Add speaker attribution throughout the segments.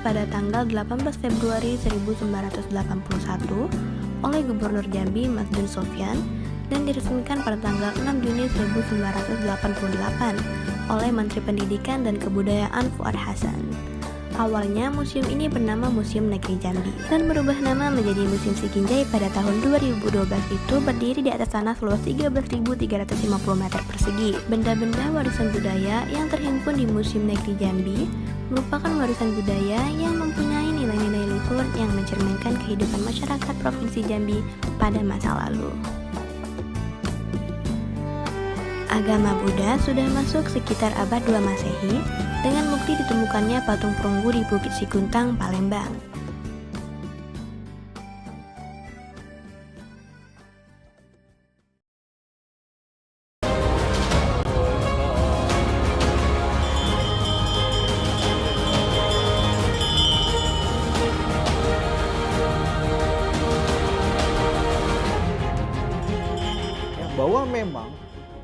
Speaker 1: pada tanggal 18 Februari 1981 oleh Gubernur Jambi Masdun Sofyan dan diresmikan pada tanggal 6 Juni 1988 oleh Menteri Pendidikan dan Kebudayaan Fuad Hasan. Awalnya museum ini bernama Museum Negeri Jambi dan berubah nama menjadi Museum Sikinjai pada tahun 2012 itu berdiri di atas tanah seluas 13.350 meter persegi. Benda-benda warisan budaya yang terhimpun di Museum Negeri Jambi merupakan warisan budaya yang mempunyai nilai-nilai luhur yang mencerminkan kehidupan masyarakat Provinsi Jambi pada masa lalu. Agama Buddha sudah masuk sekitar abad 2 Masehi dengan bukti ditemukannya patung perunggu di Bukit Sikuntang, Palembang.
Speaker 2: Bahwa memang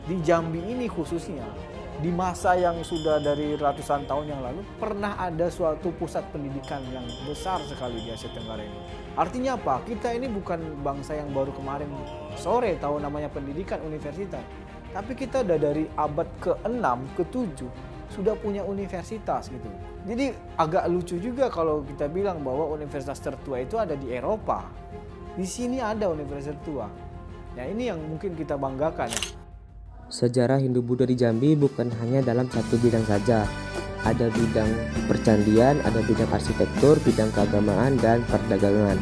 Speaker 2: di Jambi ini khususnya, di masa yang sudah dari ratusan tahun yang lalu, pernah ada suatu pusat pendidikan yang besar sekali di Asia Tenggara ini. Artinya apa? Kita ini bukan bangsa yang baru kemarin sore tahu namanya pendidikan universitas. Tapi kita udah dari abad ke-6, ke-7, sudah punya universitas gitu. Jadi agak lucu juga kalau kita bilang bahwa universitas tertua itu ada di Eropa. Di sini ada universitas tertua. Nah ini yang mungkin kita banggakan ya.
Speaker 3: Sejarah Hindu-Buddha di Jambi bukan hanya dalam satu bidang saja. Ada bidang percandian, ada bidang arsitektur, bidang keagamaan, dan perdagangan.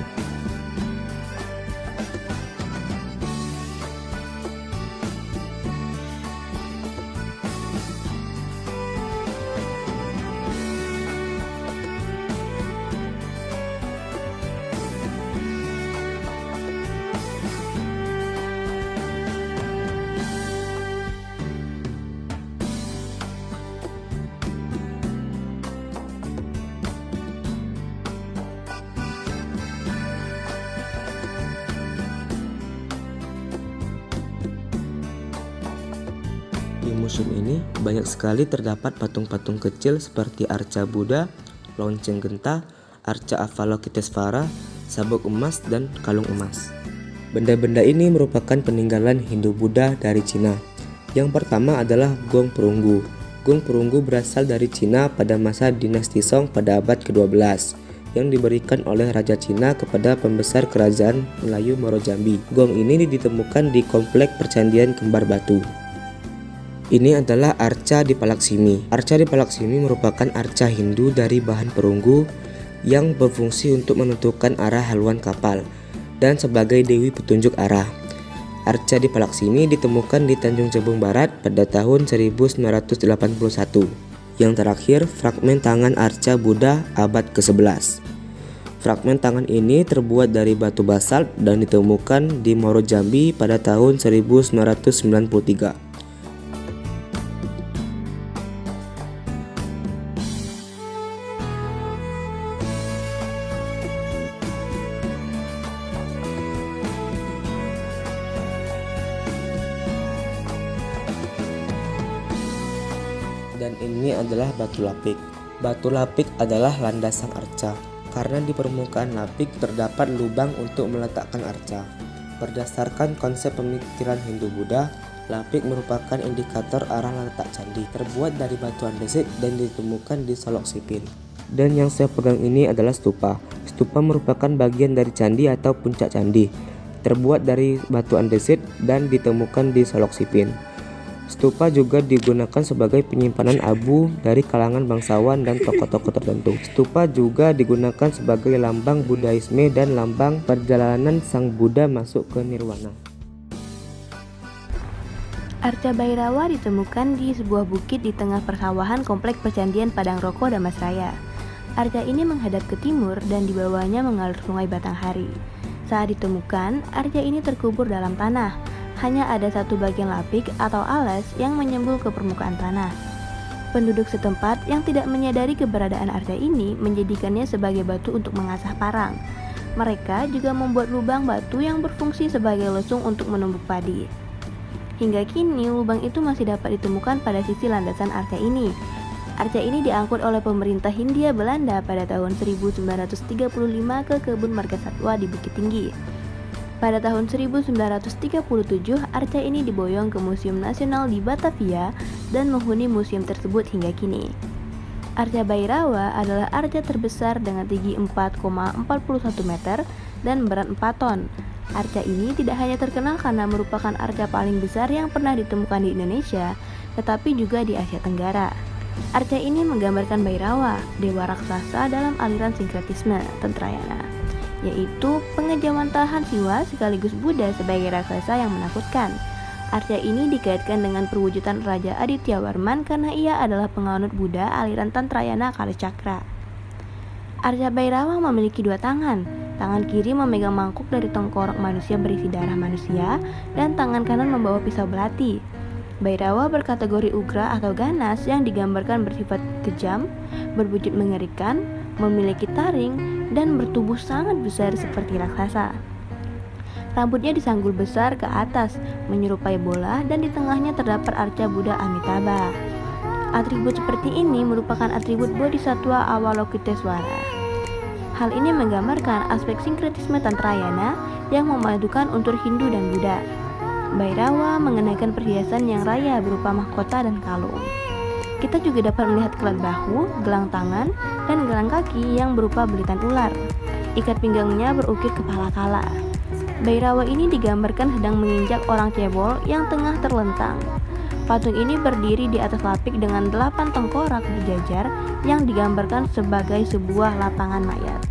Speaker 3: Di museum ini banyak sekali terdapat patung-patung kecil seperti arca Buddha, lonceng genta, arca Avalokitesvara, sabuk emas, dan kalung emas. Benda-benda ini merupakan peninggalan Hindu-Buddha dari Cina. Yang pertama adalah gong perunggu. Gong perunggu berasal dari Cina pada masa dinasti Song pada abad ke-12 yang diberikan oleh Raja Cina kepada pembesar kerajaan Melayu Moro Jambi. Gong ini ditemukan di komplek percandian Kembar Batu. Ini adalah arca di Palaksimi. Arca di Palaksimi merupakan arca Hindu dari bahan perunggu yang berfungsi untuk menentukan arah haluan kapal dan sebagai dewi petunjuk arah. Arca di Palaksimi ditemukan di Tanjung Jabung Barat pada tahun 1981. Yang terakhir, fragmen tangan arca Buddha abad ke-11. Fragmen tangan ini terbuat dari batu basalt dan ditemukan di Moro Jambi pada tahun 1993. Dan ini adalah batu lapik. Batu lapik adalah landasan arca. Karena di permukaan lapik terdapat lubang untuk meletakkan arca. Berdasarkan konsep pemikiran Hindu-Buddha, lapik merupakan indikator arah letak candi. Terbuat dari batu andesit dan ditemukan di Solok Sipin. Dan yang saya pegang ini adalah stupa. Stupa merupakan bagian dari candi atau puncak candi. Terbuat dari batu andesit dan ditemukan di Solok Sipin. Stupa juga digunakan sebagai penyimpanan abu dari kalangan bangsawan dan tokoh-tokoh tertentu. Stupa juga digunakan sebagai lambang Buddhaisme dan lambang perjalanan Sang Buddha masuk ke Nirwana.
Speaker 1: Arca Bhairawa ditemukan di sebuah bukit di tengah persawahan komplek percandian Padang Roko, Damasraya. Arca ini menghadap ke timur dan di bawahnya mengalir sungai Batanghari. Saat ditemukan, arca ini terkubur dalam tanah. Hanya ada satu bagian lapik atau alas yang menyembul ke permukaan tanah. Penduduk setempat yang tidak menyadari keberadaan arca ini menjadikannya sebagai batu untuk mengasah parang. Mereka juga membuat lubang batu yang berfungsi sebagai lesung untuk menumbuk padi. Hingga kini lubang itu masih dapat ditemukan pada sisi landasan arca ini. Arca ini diangkut oleh pemerintah Hindia Belanda pada tahun 1935 ke kebun marga satwa di Bukit Tinggi. Pada tahun 1937, arca ini diboyong ke Museum Nasional di Batavia dan menghuni museum tersebut hingga kini. Arca Bhairawa adalah arca terbesar dengan tinggi 4,41 meter dan berat 4 ton. Arca ini tidak hanya terkenal karena merupakan arca paling besar yang pernah ditemukan di Indonesia, tetapi juga di Asia Tenggara. Arca ini menggambarkan Bhairawa, dewa raksasa dalam aliran sinkretisme Tantrayana, yaitu pengejaman Tahan Siwa sekaligus Buddha sebagai raksasa yang menakutkan. Arca ini dikaitkan dengan perwujudan Raja Adityawarman karena ia adalah penganut Buddha aliran Tantrayana Kalacakra. Arca Bhairawa memiliki 2 tangan. Tangan kiri memegang mangkuk dari tengkorak manusia berisi darah manusia dan tangan kanan membawa pisau belati. Bhairawa berkategori ugra atau ganas yang digambarkan bersifat kejam, berwujud mengerikan, memiliki taring, dan bertubuh sangat besar seperti raksasa. Rambutnya disanggul besar ke atas, menyerupai bola, dan di tengahnya terdapat arca Buddha Amitabha. Atribut seperti ini merupakan atribut Bodhisattva Avalokitesvara. Hal ini menggambarkan aspek sinkretisme Tantrayana yang memadukan unsur Hindu dan Buddha. Bhairawa mengenakan perhiasan yang raya berupa mahkota dan kalung. Kita juga dapat melihat kelat bahu, gelang tangan, dan gelang kaki yang berupa belitan ular. Ikat pinggangnya berukir kepala kala. Bhairawa ini digambarkan sedang menginjak orang cebol yang tengah terlentang. Patung ini berdiri di atas lapik dengan 8 tengkorak berjajar yang digambarkan sebagai sebuah lapangan mayat.